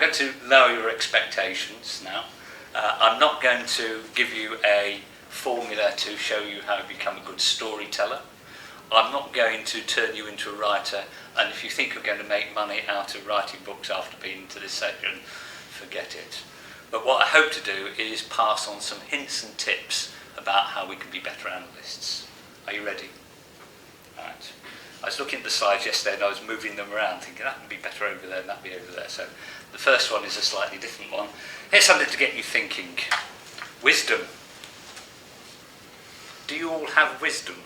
going to lower your expectations now. I'm not going to give you a formula to show you how to become a good storyteller. I'm not going to turn you into a writer, and if you think you're going to make money out of writing books after being to this session, forget it. But what I hope to do is pass on some hints and tips about how we can be better analysts. Are you ready? Right. I was looking at the slides yesterday and I was moving them around thinking that would be better over there and that would be over there. So the first one is a slightly different one. Here's something to get you thinking. Wisdom. Do you all have wisdom?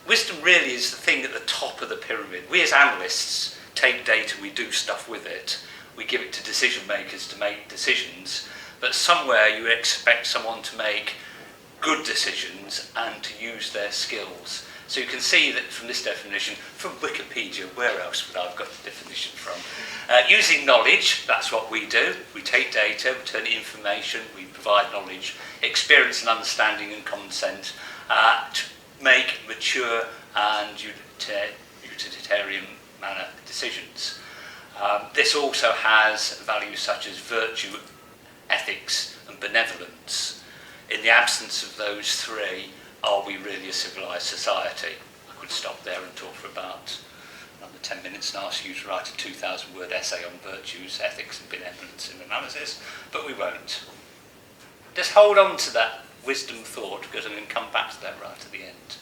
Wisdom really is the thing at the top of the pyramid. We as analysts take data, we do stuff with it, we give it to decision makers to make decisions, but somewhere you expect someone to make good decisions and to use their skills. So you can see that from this definition, from Wikipedia, where else would I have got the definition from? Using knowledge, that's what we do. We take data, we turn it into information, we provide knowledge, experience and understanding and common sense to make mature and utilitarian manner decisions. This also has values such as virtue, ethics and benevolence. In the absence of those three, are we really a civilised society? I could stop there and talk for about another 10 minutes and ask you to write a 2,000-word essay on virtues, ethics and benevolence in analysis, but we won't. Just hold on to that wisdom thought, because I'm going to come back to that right at the end.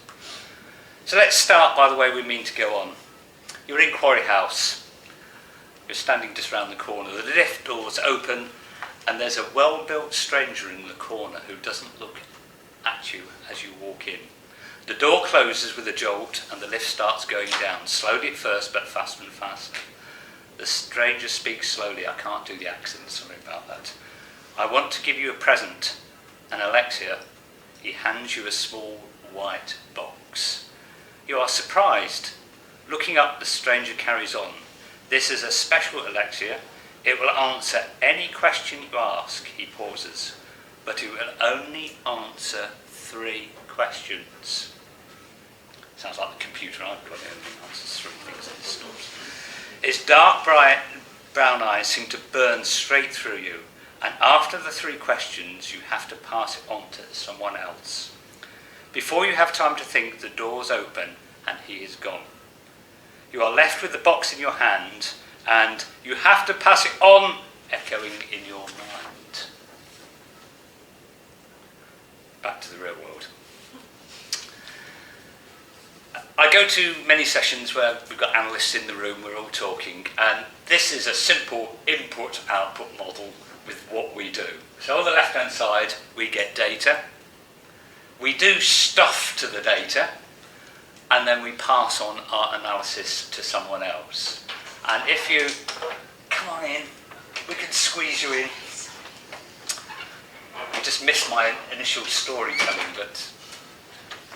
So let's start by the way we mean to go on. You're in Quarry House. You're standing just round the corner. The lift door's open and there's a well-built stranger in the corner who doesn't look at you as you walk in. The door closes with a jolt and the lift starts going down, slowly at first but faster and faster. The stranger speaks slowly. I can't do the accent, sorry about that. I want to give you a present. And Alexia, he hands you a small white box. You are surprised. Looking up, the stranger carries on. This is a special, Alexia. It will answer any question you ask. He pauses. But it will only answer 3 questions. Sounds like the computer I've got here. It answers 3 things and it stops. His dark brown eyes seem to burn straight through you. And after the 3 questions, you have to pass it on to someone else. Before you have time to think, the door's open and he is gone. You are left with the box in your hand and you have to pass it on, echoing in your mind. Back to the real world. I go to many sessions where we've got analysts in the room, we're all talking, and this is a simple input-output model with what we do. So on the left-hand side, we get data. We do stuff to the data, and then we pass on our analysis to someone else. And if you come on in, we can squeeze you in. I just missed my initial storytelling, but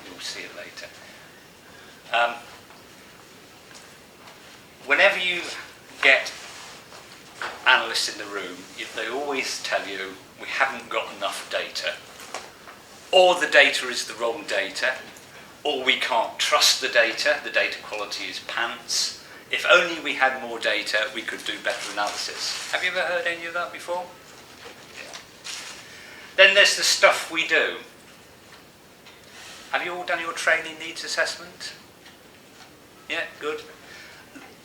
you'll see it later. Whenever you get analysts in the room, they always tell you we haven't got enough data, or the data is the wrong data, or we can't trust the data quality is pants. If only we had more data, we could do better analysis. Have you ever heard any of that before? Yeah. Then there's the stuff we do. Have you all done your training needs assessment? Yeah, good.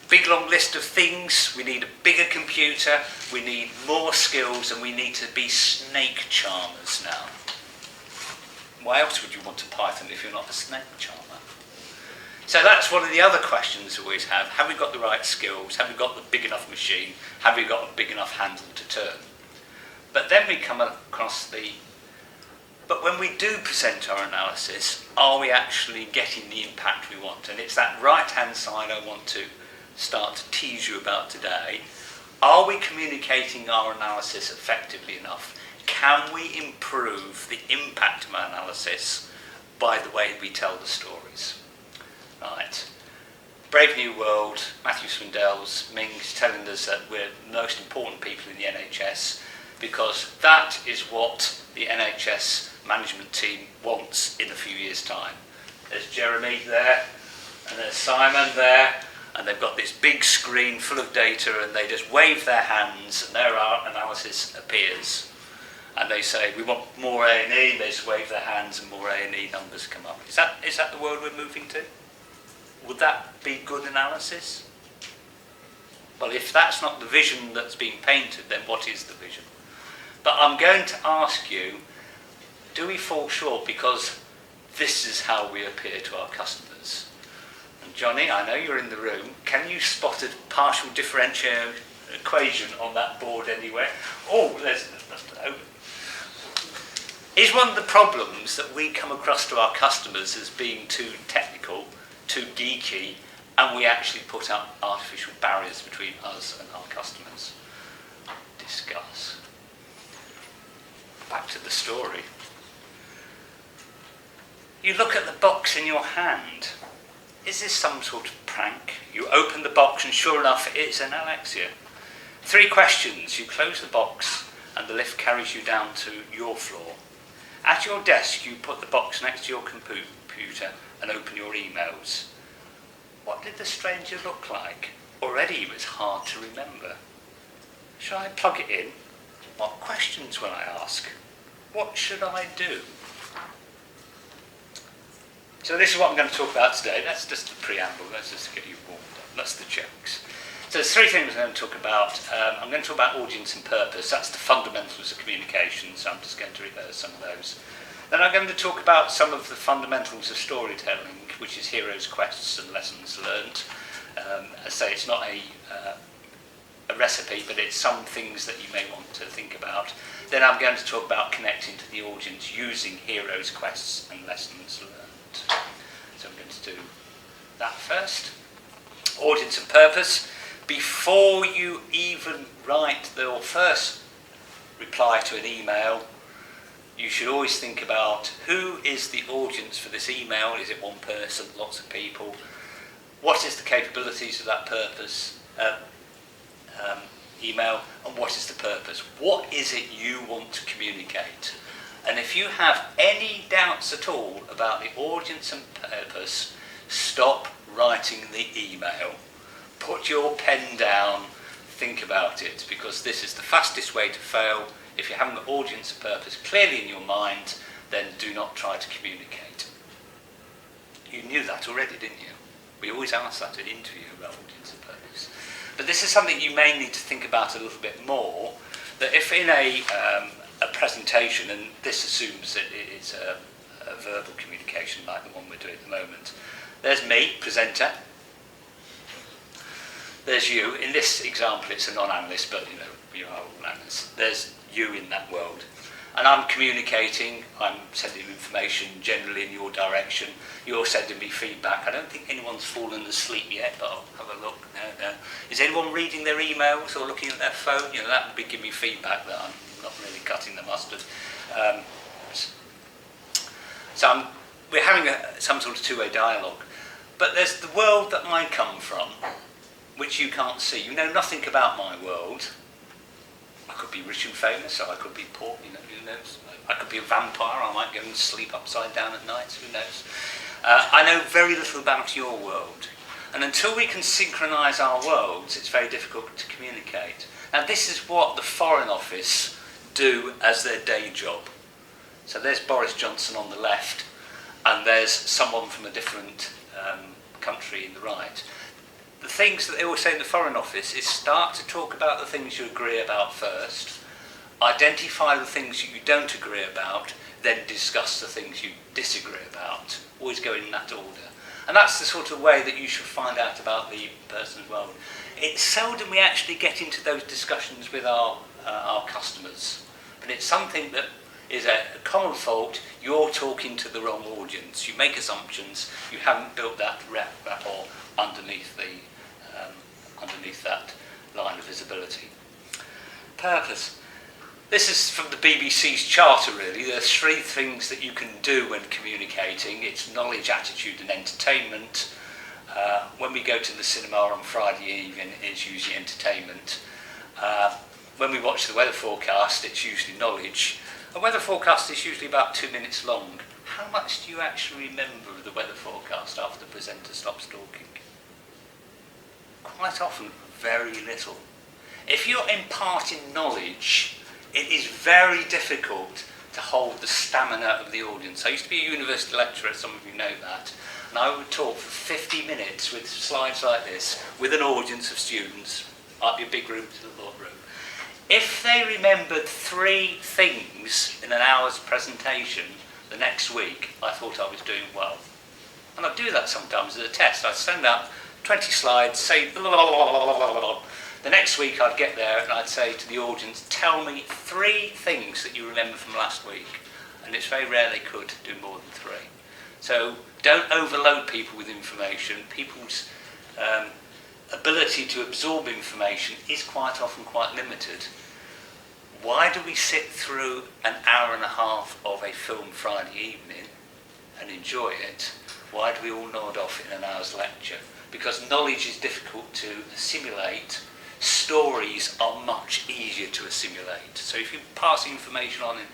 Big long list of things. We need a bigger computer, we need more skills, and we need to be snake charmers now. Why else would you want a Python if you're not a snake charmer? So that's one of the other questions we always have. Have we got the right skills? Have we got the big enough machine? Have we got a big enough handle to turn? But then we come across but when we do present our analysis, are we actually getting the impact we want? And it's that right-hand side I want to start to tease you about today. Are we communicating our analysis effectively enough? Can we improve the impact of our analysis by the way we tell the stories? Right. Brave New World, Matthew Swindells, Ming's telling us that we're the most important people in the NHS because that is what the NHS management team wants in a few years' time. There's Jeremy there, and there's Simon there, and they've got this big screen full of data, and they just wave their hands, and there our analysis appears. And they say, we want more A&E, they just wave their hands and more A&E numbers come up. Is that the world we're moving to? Would that be good analysis? Well, if that's not the vision that's being painted, then what is the vision? But I'm going to ask you, do we fall short because this is how we appear to our customers? And Johnny, I know you're in the room. Can you spot a partial differential equation on that board anywhere? Oh, there's is one of the problems that we come across to our customers as being too technical, too geeky, and we actually put up artificial barriers between us and our customers? Discuss. Back to the story. You look at the box in your hand. Is this some sort of prank? You open the box and sure enough it's an Alexia. 3 questions. You close the box and the lift carries you down to your floor. At your desk you put the box next to your computer and open your emails. What did the stranger look like? Already it was hard to remember. Shall I plug it in? What questions will I ask? What should I do? So this is what I'm going to talk about today. That's just the preamble. Let's just get you warmed up. That's the jokes. So there's 3 things I'm going to talk about. I'm going to talk about audience and purpose. That's the fundamentals of communication, so I'm just going to rehearse some of those. Then I'm going to talk about some of the fundamentals of storytelling, which is heroes' quests and lessons learned. I say it's not a recipe, but it's some things that you may want to think about. Then I'm going to talk about connecting to the audience using heroes' quests and lessons learned. So I'm going to do that first. Audience and purpose. Before you even write your first reply to an email, you should always think about who is the audience for this email. Is it one person, lots of people? What is the capabilities of that purpose email, and what is the purpose? What is it you want to communicate? And if you have any doubts at all about the audience and purpose, stop writing the email. Put your pen down, think about it, because this is the fastest way to fail. If you haven't got audience and purpose clearly in your mind, then do not try to communicate. You knew that already, didn't you? We always ask that at interview about audience and purpose. But this is something you may need to think about a little bit more, that if in a presentation, and this assumes that it is a verbal communication like the one we're doing at the moment, there's me, presenter. There's you. In this example, it's a non-analyst, but you are all analysts. There's you in that world. And I'm communicating, I'm sending information generally in your direction. You're sending me feedback. I don't think anyone's fallen asleep yet, but I'll have a look. No. Is anyone reading their emails or looking at their phone? That would be giving me feedback that I'm not really cutting the mustard. We're having some sort of two-way dialogue. But there's the world that I come from, which you can't see. You know nothing about my world. I could be rich and famous, or I could be poor, who knows. I could be a vampire, I might go and sleep upside down at night, who knows. I know very little about your world. And until we can synchronise our worlds, it's very difficult to communicate. Now this is what the Foreign Office do as their day job. So there's Boris Johnson on the left, and there's someone from a different country in the right. The things that they always say in the Foreign Office is start to talk about the things you agree about first, identify the things you don't agree about, then discuss the things you disagree about. Always go in that order. And that's the sort of way that you should find out about the person's world. It's seldom we actually get into those discussions with our customers, but it's something that is a common fault. You're talking to the wrong audience. You make assumptions. You haven't built that rapport underneath that line of visibility. Purpose. This is from the BBC's charter, really. There's 3 things that you can do when communicating. It's knowledge, attitude, and entertainment. When we go to the cinema on Friday evening, it's usually entertainment. When we watch the weather forecast, it's usually knowledge. A weather forecast is usually about 2 minutes long. How much do you actually remember of the weather forecast after the presenter stops talking? Quite often, very little. If you're imparting knowledge, it is very difficult to hold the stamina of the audience. I used to be a university lecturer, some of you know that, and I would talk for 50 minutes with slides like this, with an audience of students, might be a big room to the thought room. If they remembered 3 things in an hour's presentation the next week, I thought I was doing well. And I'd do that sometimes as a test. I'd send out 20 slides, say blah, blah, blah, blah, blah, blah. The next week I'd get there and I'd say to the audience, tell me 3 things that you remember from last week. And it's very rare they could do more than 3. So don't overload people with information. People's ability to absorb information is quite often quite limited. Why do we sit through an hour and a half of a film Friday evening and enjoy it? Why do we all nod off in an hour's lecture? Because knowledge is difficult to assimilate. Stories are much easier to assimilate. So if you pass information on in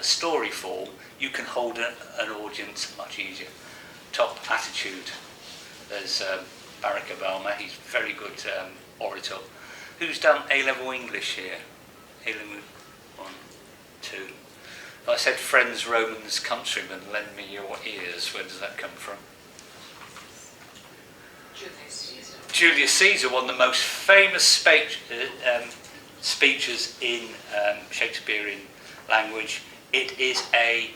story form, you can hold an audience much easier. Top attitude. There's Barack Obama, he's a very good orator. Who's done A-level English here? A-level 1, 2. I said, friends, Romans, countrymen, lend me your ears. Where does that come from? Julius Caesar, one of the most famous speeches in Shakespearean language. It is a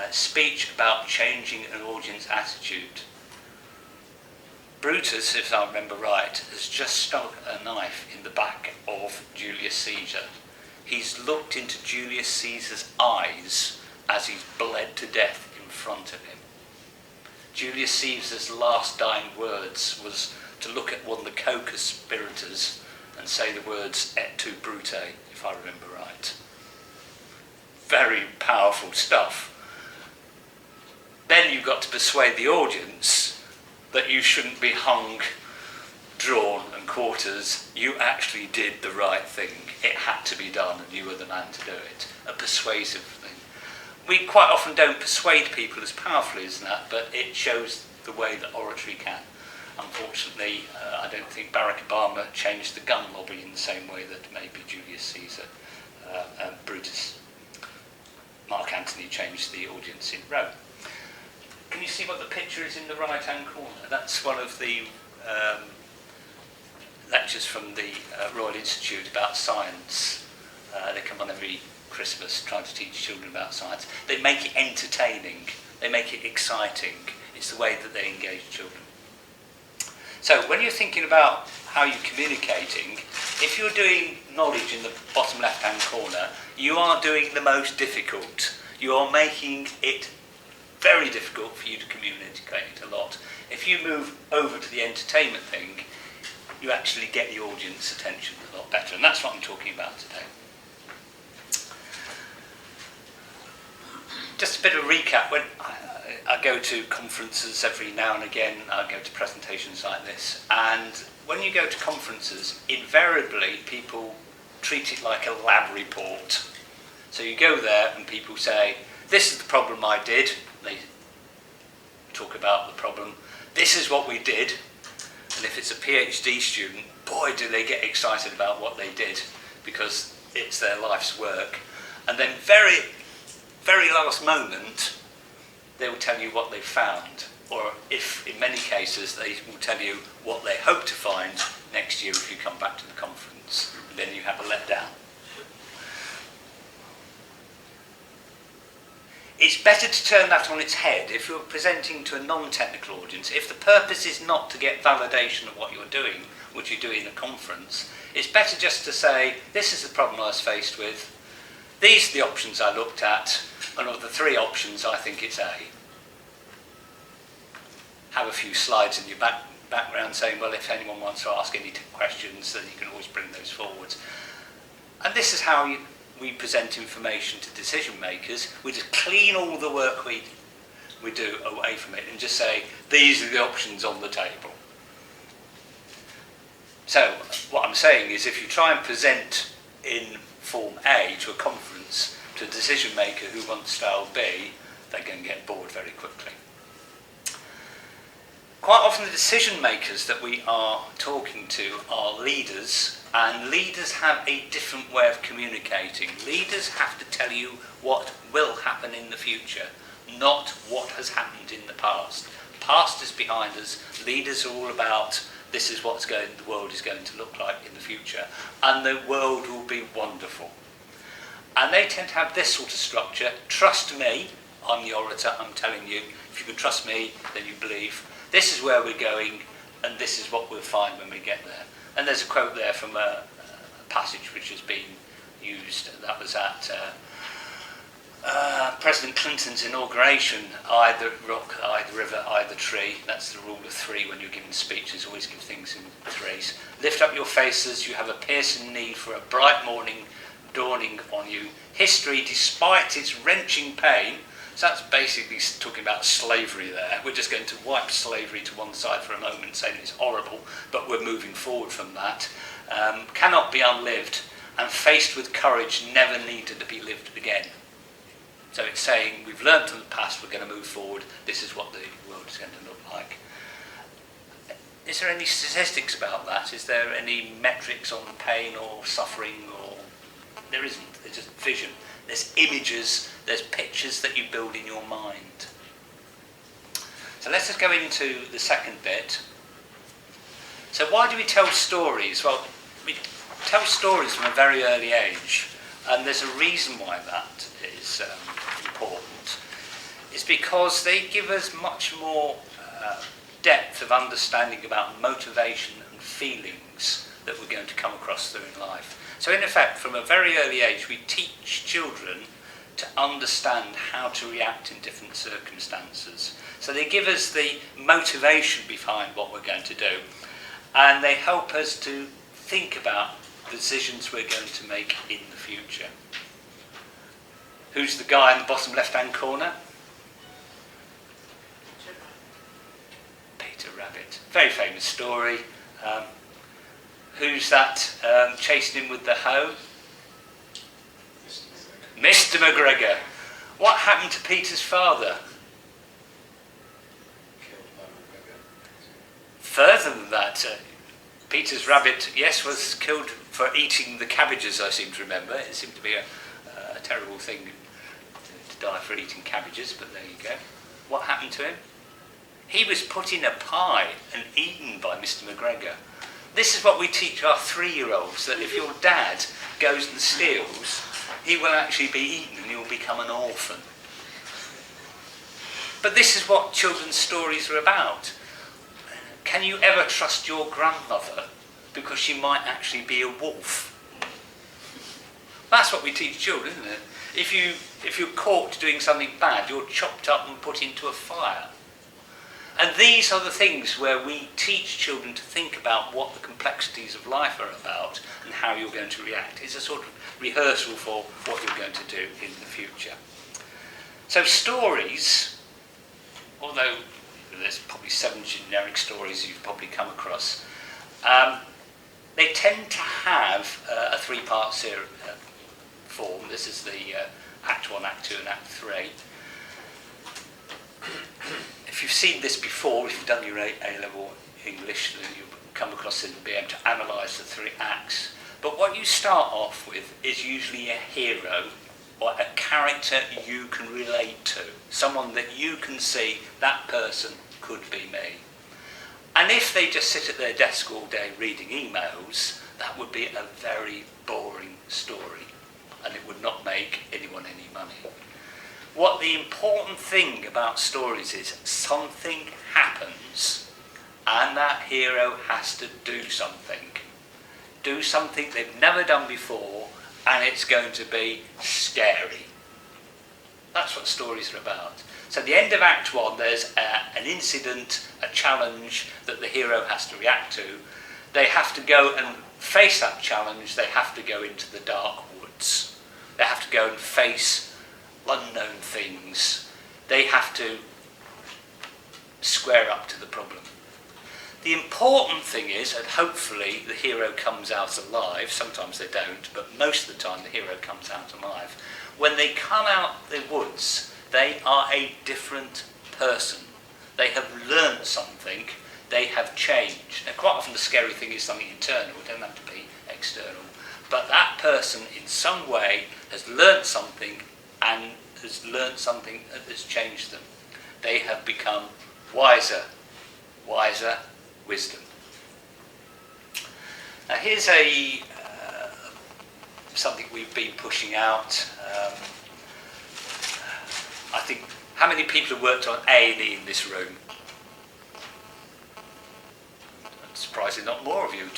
speech about changing an audience attitude. Brutus, if I remember right, has just stuck a knife in the back of Julius Caesar. He's looked into Julius Caesar's eyes as he's bled to death in front of him. Julius Caesar's last dying words was to look at one of the co-conspirators and say the words "et tu, Brute," if I remember right. Very powerful stuff. Then you've got to persuade the audience that you shouldn't be hung, drawn and quarters. You actually did the right thing. It had to be done and you were the man to do it. A persuasive thing. We quite often don't persuade people as powerfully as that, but it shows the way that oratory can. Unfortunately, I don't think Barack Obama changed the gun lobby in the same way that maybe Julius Caesar, Brutus, Mark Antony changed the audience in Rome. Can you see what the picture is in the right-hand corner? That's one of the lectures from the Royal Institute about science. They come on every Christmas trying to teach children about science. They make it entertaining. They make it exciting. It's the way that they engage children. So when you're thinking about how you're communicating, if you're doing knowledge in the bottom left-hand corner, you are doing the most difficult. You are making it very difficult for you to communicate a lot. If you move over to the entertainment thing, you actually get the audience attention a lot better, and that's what I'm talking about today. Just a bit of a recap. When I go to conferences every now and again, I go to presentations like this, and when you go to conferences, invariably people treat it like a lab report. So you go there and people say, this is the problem I did. They talk about the problem. This is what we did. And if it's a PhD student, boy, do they get excited about what they did, because it's their life's work. And then very last moment, they will tell you what they found. Or if, in many cases, they will tell you what they hope to find next year if you come back to the conference. And then you have a letdown. It's better to turn that on its head if you're presenting to a non-technical audience. If the purpose is not to get validation of what you're doing, which you do in a conference, it's better just to say, this is the problem I was faced with, these are the options I looked at, and of the 3 options, I think it's A. Have a few slides in your background saying, well, if anyone wants to ask any questions, then you can always bring those forward. And this is how we present information to decision makers. We just clean all the work we do away from it and just say, these are the options on the table. So what I'm saying is, if you try and present in form A to a conference to a decision maker who wants style B, they're going to get bored very quickly. Quite often the decision makers that we are talking to are leaders, and leaders have a different way of communicating. Leaders have to tell you what will happen in the future, not what has happened in the past. Past is behind us. Leaders are all about this is what the world is going to look like in the future, and the world will be wonderful. And they tend to have this sort of structure. Trust me, I'm the orator, I'm telling you. If you can trust me, then you believe. This is where we're going, and this is what we'll find when we get there. And there's a quote there from a passage which has been used. That was at President Clinton's inauguration. Eye the rock, eye the river, eye the tree. That's the rule of three when you're giving speeches. Always give things in threes. Lift up your faces. You have a piercing need for a bright morning dawning on you. History, despite its wrenching pain. So that's basically talking about slavery there. We're just going to wipe slavery to one side for a moment, saying it's horrible, but we're moving forward from that. Cannot be unlived, and faced with courage never needed to be lived again. So it's saying we've learned from the past, we're going to move forward, this is what the world is going to look like. Is there any statistics about that? Is there any metrics on pain or suffering? Or there isn't, there's just vision. There's images, there's pictures that you build in your mind. So let's just go into the second bit. So why do we tell stories? Well, we tell stories from a very early age, and there's a reason why that is important. It's because they give us much more depth of understanding about motivation and feelings that we're going to come across through in life. So in effect, from a very early age, we teach children to understand how to react in different circumstances. So they give us the motivation behind what we're going to do, and they help us to think about the decisions we're going to make in the future. Who's the guy in the bottom left-hand corner? Peter Rabbit. Very famous story. Who's that chasing him with the hoe? Mr. McGregor. What happened to Peter's father? Further than that, Peter's rabbit, yes, was killed for eating the cabbages, I seem to remember. It seemed to be a terrible thing to die for eating cabbages, but there you go. What happened to him? He was put in a pie and eaten by Mr. McGregor. This is what we teach our 3-year-olds, that if your dad goes and steals, he will actually be eaten and he will become an orphan. But this is what children's stories are about. Can you ever trust your grandmother because she might actually be a wolf? That's what we teach children, isn't it? If you're caught doing something bad, you're chopped up and put into a fire. And these are the things where we teach children to think about what the complexities of life are about and how you're going to react. It's a sort of rehearsal for what you're going to do in the future. So stories, although there's probably 7 generic stories you've probably come across, they tend to have a 3-part form. This is the Act 1, Act 2 and Act 3. If you've seen this before, if you've done your A-level English, then you'll come across it and be able to analyse the 3 acts. But what you start off with is usually a hero or a character you can relate to, someone that you can see, that person could be me. And if they just sit at their desk all day reading emails, that would be a very boring story, and it would not make anyone any money. What the important thing about stories is something happens and that hero has to do something. Do something they've never done before, and it's going to be scary. That's what stories are about. So at the end of Act 1, there's an incident, a challenge that the hero has to react to. They have to go and face that challenge. They have to go into the dark woods. They have to go and face unknown things. They have to square up to the problem. The important thing is, and hopefully the hero comes out alive, sometimes they don't, but most of the time the hero comes out alive. When they come out the woods, they are a different person. they have learnt something, they have changed. Now, quite often the scary thing is something internal, it doesn't have to be external. But that person, in some way, has learnt something and has learnt something that has changed them. They have become wiser. Wiser, wisdom. Now, here's something we've been pushing out. I think, how many people have worked on A&E in this room? I'm surprised not more of you.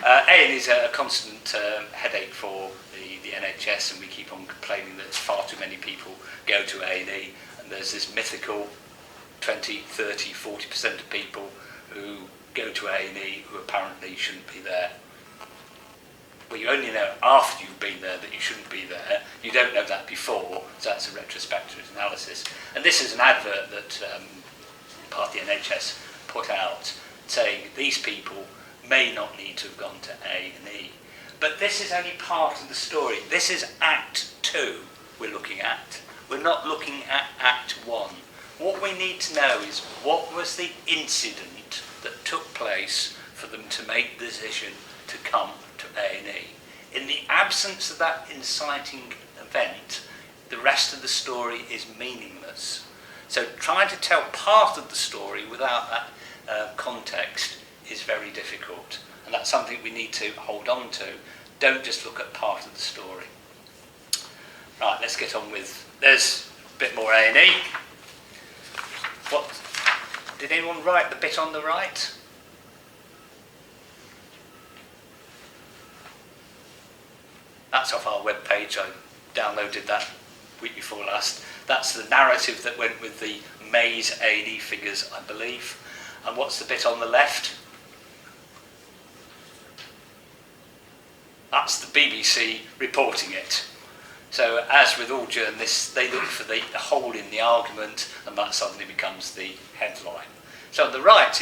A&E is a constant headache for the NHS, and we keep on complaining that far too many people go to A&E, and there's this mythical 20, 30, 40% of people who go to A&E who apparently shouldn't be there. Well, you only know after you've been there that you shouldn't be there. You don't know that before, so that's a retrospective analysis. And this is an advert that part of the NHS put out saying these people may not need to have gone to A&E. But this is only part of the story. This is Act 2 we're looking at. We're not looking at Act 1. What we need to know is what was the incident that took place for them to make the decision to come to A&E. In the absence of that inciting event, the rest of the story is meaningless. So trying to tell part of the story without that context is very difficult, and that's something we need to hold on to. Don't just look at part of the story. Right, let's get on with, there's a bit more A&E. What, did anyone write the bit on the right? That's off our webpage. I downloaded that week before last. That's the narrative that went with the May's A&E figures, I believe. And what's the bit on the left? That's the BBC reporting it. So, as with all journalists, they look for the hole in the argument, and that suddenly becomes the headline. So on the right,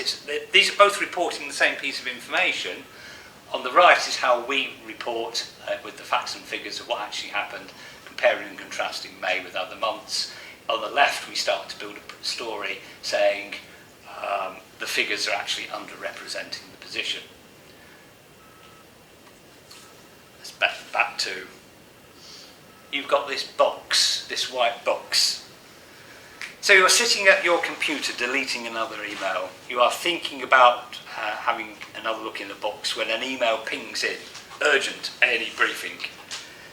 these are both reporting the same piece of information. On the right is how we report with the facts and figures of what actually happened, comparing and contrasting May with other months. On the left, we start to build a story saying the figures are actually underrepresenting the position. Let's back to, you've got this box, this white box. So you're sitting at your computer deleting another email. You are thinking about having another look in the box when an email pings in, urgent A&E briefing.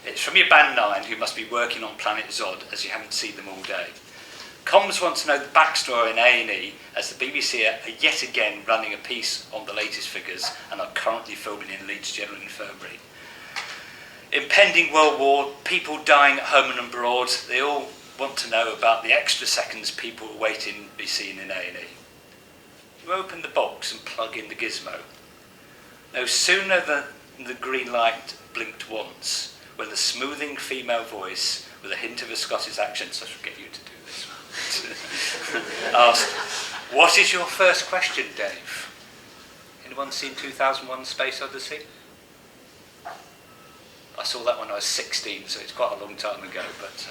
It's from your band 9 who must be working on Planet Zod as you haven't seen them all day. Comms want to know the backstory in A&E as the BBC are yet again running a piece on the latest figures and are currently filming in Leeds General Infirmary. Impending World War, people dying at home and abroad, they all want to know about the extra seconds people are waiting to be seen in A&E. You open the box and plug in the gizmo. No sooner than the green light blinked once, when the smoothing female voice, with a hint of a Scottish accent, so I should get you to do this, asked, "What is your first question, Dave?" Anyone seen 2001: Space Odyssey? I saw that when I was 16, so it's quite a long time ago, but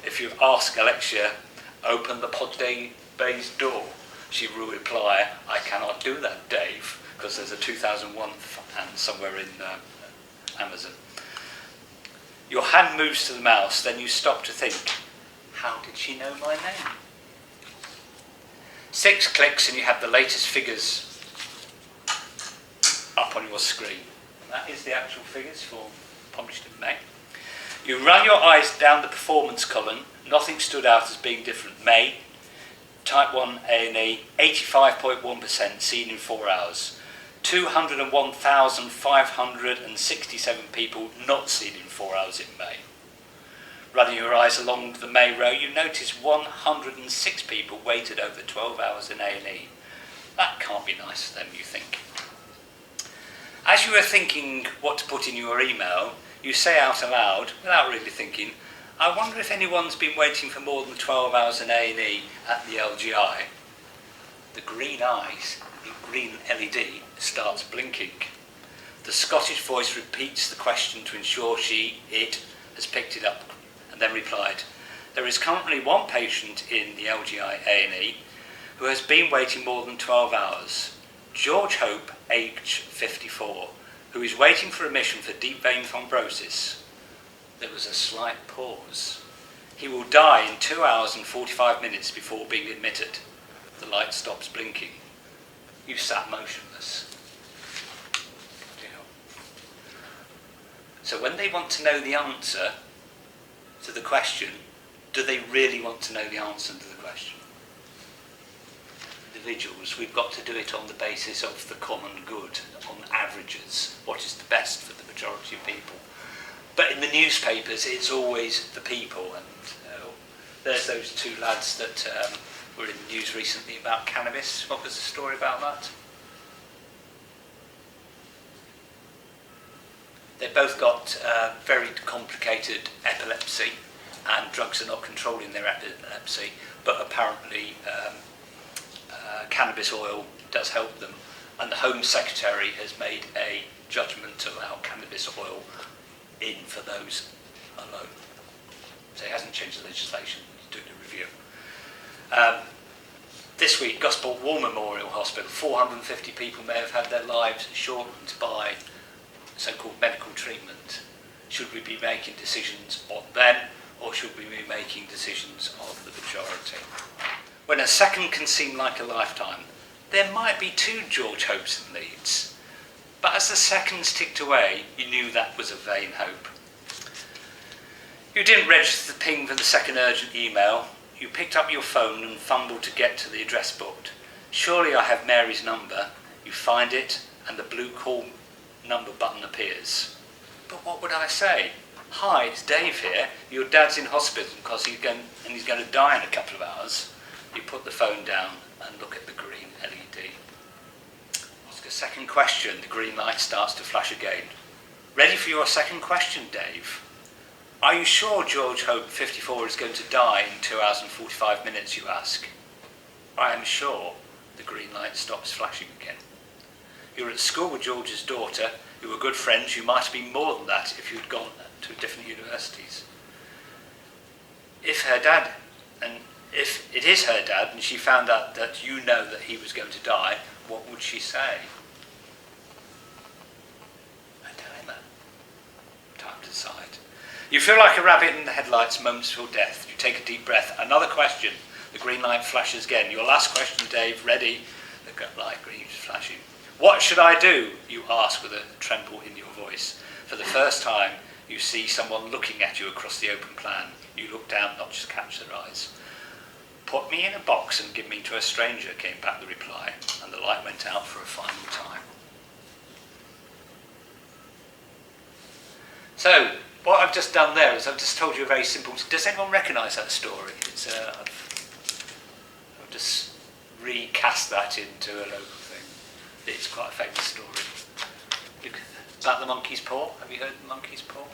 if you ask Alexia, open the pod bay's door, she will reply, "I cannot do that, Dave," because there's a 2001 fan somewhere in Amazon. Your hand moves to the mouse, then you stop to think, how did she know my name? 6 clicks and you have the latest figures up on your screen. That is the actual figures for published in May. You run your eyes down the performance column. Nothing stood out as being different. May, Type 1 A&E, 85.1% seen in 4 hours. 201,567 people not seen in 4 hours in May. Running your eyes along the May row, you notice 106 people waited over 12 hours in A&E. That can't be nice then, you think. As you are thinking what to put in your email, you say out aloud, without really thinking, "I wonder if anyone's been waiting for more than 12 hours in A&E at the LGI." The green green LED starts blinking. The Scottish voice repeats the question to ensure it has picked it up, and then replied, There is currently one patient in the LGI A&E who has been waiting more than 12 hours. George Hope, age 54, who is waiting for admission for deep vein thrombosis. There was a slight pause. He will die in 2 hours and 45 minutes before being admitted. The light stops blinking. You sat motionless. So when they want to know the answer to the question, do they really want to know the answer to the question? Individuals, we've got to do it on the basis of the common good, on averages, what is the best for the majority of people. But in the newspapers, it's always the people, and there's those two lads that were in the news recently about cannabis. What was the story about that? They've both got very complicated epilepsy, and drugs are not controlling their epilepsy, but apparently cannabis oil does help them. And the Home Secretary has made a judgment to allow cannabis oil in for those alone. So he hasn't changed the legislation, he's doing a review. This week, Gosport War Memorial Hospital, 450 people may have had their lives shortened by so-called medical treatment. Should we be making decisions on them, or should we be making decisions of the majority? When a second can seem like a lifetime, there might be two George Hopes in Leeds. But as the seconds ticked away, you knew that was a vain hope. You didn't register the ping for the second urgent email. You picked up your phone and fumbled to get to the address booked. Surely I have Mary's number. You find it, and the blue call number button appears. But what would I say? Hi, it's Dave here. Your dad's in hospital because he's going to die in a couple of hours. You put the phone down and look at the green LED. Ask a second question. The green light starts to flash again. Ready for your second question, Dave? Are you sure George Hope, 54, is going to die in 2 hours and 45 minutes, you ask? I am sure. The green light stops flashing again. You're at school with George's daughter. You were good friends. You might have been more than that if you'd gone to different universities. If it is her dad and she found out that you know that he was going to die, what would she say? A dilemma. Time to decide. You feel like a rabbit in the headlights moments before death. You take a deep breath. Another question. The green light flashes again. Your last question, Dave. Ready? The light green is flashing. What should I do? You ask with a tremble in your voice. For the first time, you see someone looking at you across the open plan. You look down, not just catch their eyes. Put me in a box and give me to a stranger, came back the reply, and the light went out for a final time. So, what I've just done there is I've just told you a very simple... Does anyone recognise that story? I've just recast that into a local thing. It's quite a famous story. About the monkey's paw. Have you heard the monkey's paw?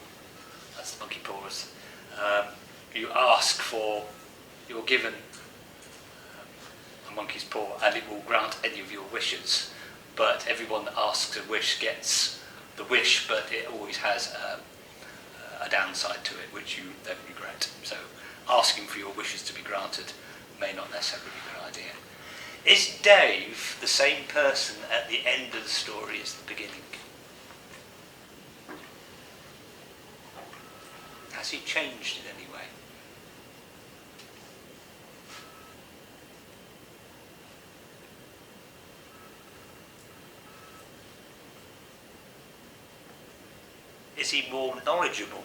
That's the monkey paws. You ask for... You're given a monkey's paw and it will grant any of your wishes. But everyone that asks a wish gets the wish, but it always has a downside to it, which you then regret. So asking for your wishes to be granted may not necessarily be a good idea. Is Dave the same person at the end of the story as the beginning? Has he changed in any way? Is he more knowledgeable?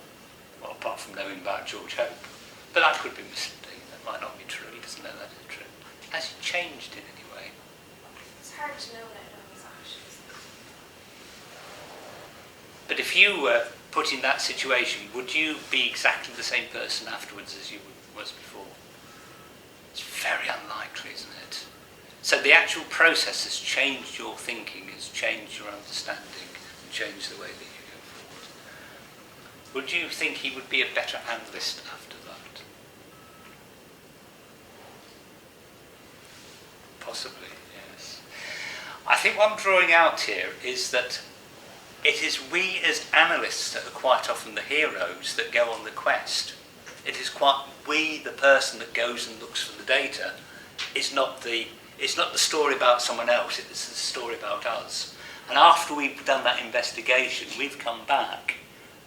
Well, apart from knowing about George Hope. But that could be misleading. That might not be true. He doesn't know that is true. Has he changed in any way? It's hard to know that on his actions. But if you were put in that situation, would you be exactly the same person afterwards as you was before? It's very unlikely, isn't it? So the actual process has changed your thinking, has changed your understanding, and changed the way that you go forward. Would you think he would be a better analyst after that? Possibly, yes. I think what I'm drawing out here is that it is we as analysts that are quite often the heroes that go on the quest. It is quite we, the person that goes and looks for the data, is not the story about someone else. It's the story about us. And after we've done that investigation, we've come back,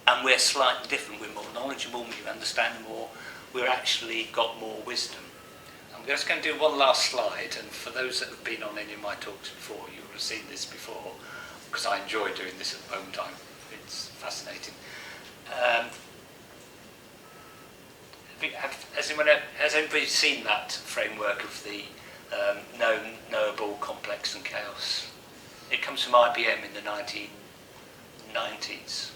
and we're slightly different. We're more knowledgeable. We understand more. We're actually got more wisdom. I'm just going to do one last slide, and for those that have been on any of my talks before, you will have seen this before, because I enjoy doing this at the home time. It's fascinating. Has anybody seen that framework of the known, knowable, complex and chaos? It comes from IBM in the 1990s.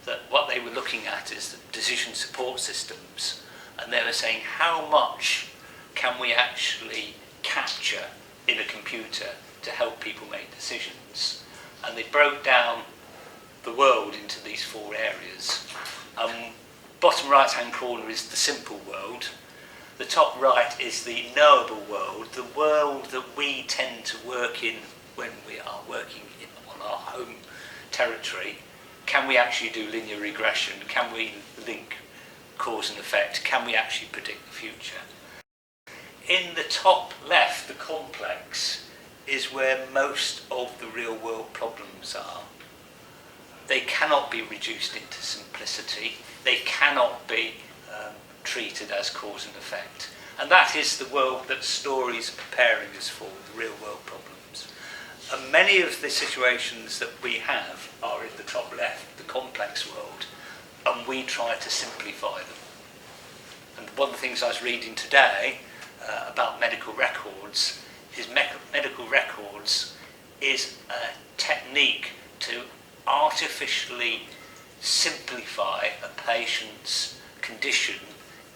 That what they were looking at is the decision support systems, and they were saying how much can we actually capture in a computer to help people make decisions. And they broke down the world into these 4 areas. Bottom right hand corner is the simple world. The top right is the knowable world, the world that we tend to work in when we are working on our home territory. Can we actually do linear regression? Can we link cause and effect? Can we actually predict the future? In the top left, the complex, is where most of the real world problems are. They cannot be reduced into simplicity. They cannot be treated as cause and effect. And that is the world that stories are preparing us for, the real world problems. And many of the situations that we have are in the top left, the complex world, and we try to simplify them. And one of the things I was reading today about medical records is medical records is a technique to artificially simplify a patient's condition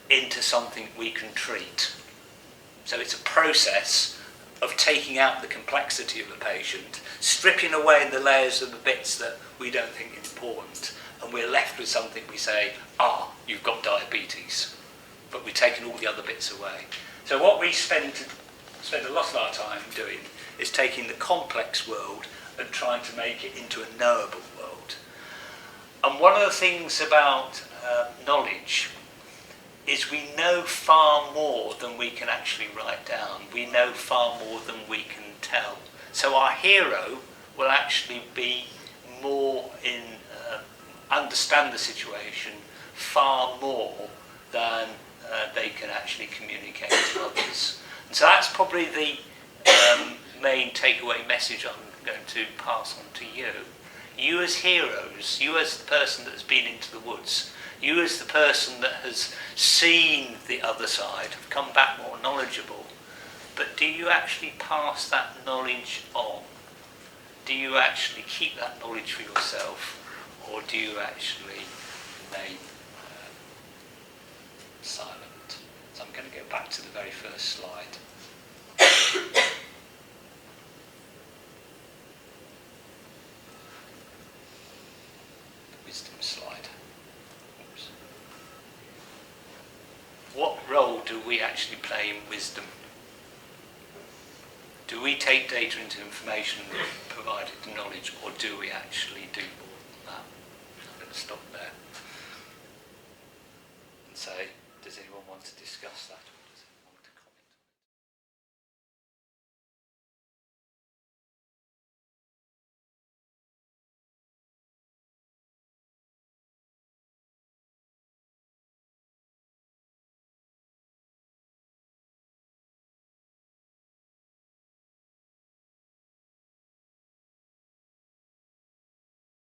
into something we can treat. So it's a process of taking out the complexity of a patient, stripping away the layers of the bits that we don't think are important, and we're left with something we say, you've got diabetes, but we've taken all the other bits away. So what we spend a lot of our time doing is taking the complex world and trying to make it into a knowable world. And one of the things about knowledge is we know far more than we can actually write down. We know far more than we can tell. So our hero will actually be more understand the situation far more than they can actually communicate to others. And so that's probably the main takeaway message I'm going to pass on to you. You as heroes, you as the person that's been into the woods, you as the person that has seen the other side, have come back more knowledgeable, but do you actually pass that knowledge on? Do you actually keep that knowledge for yourself, or do you actually remain silent? So I'm going to go back to the very first slide. Wisdom slide. Oops. What role do we actually play in wisdom? Do we take data into information and provide it to knowledge, or do we actually do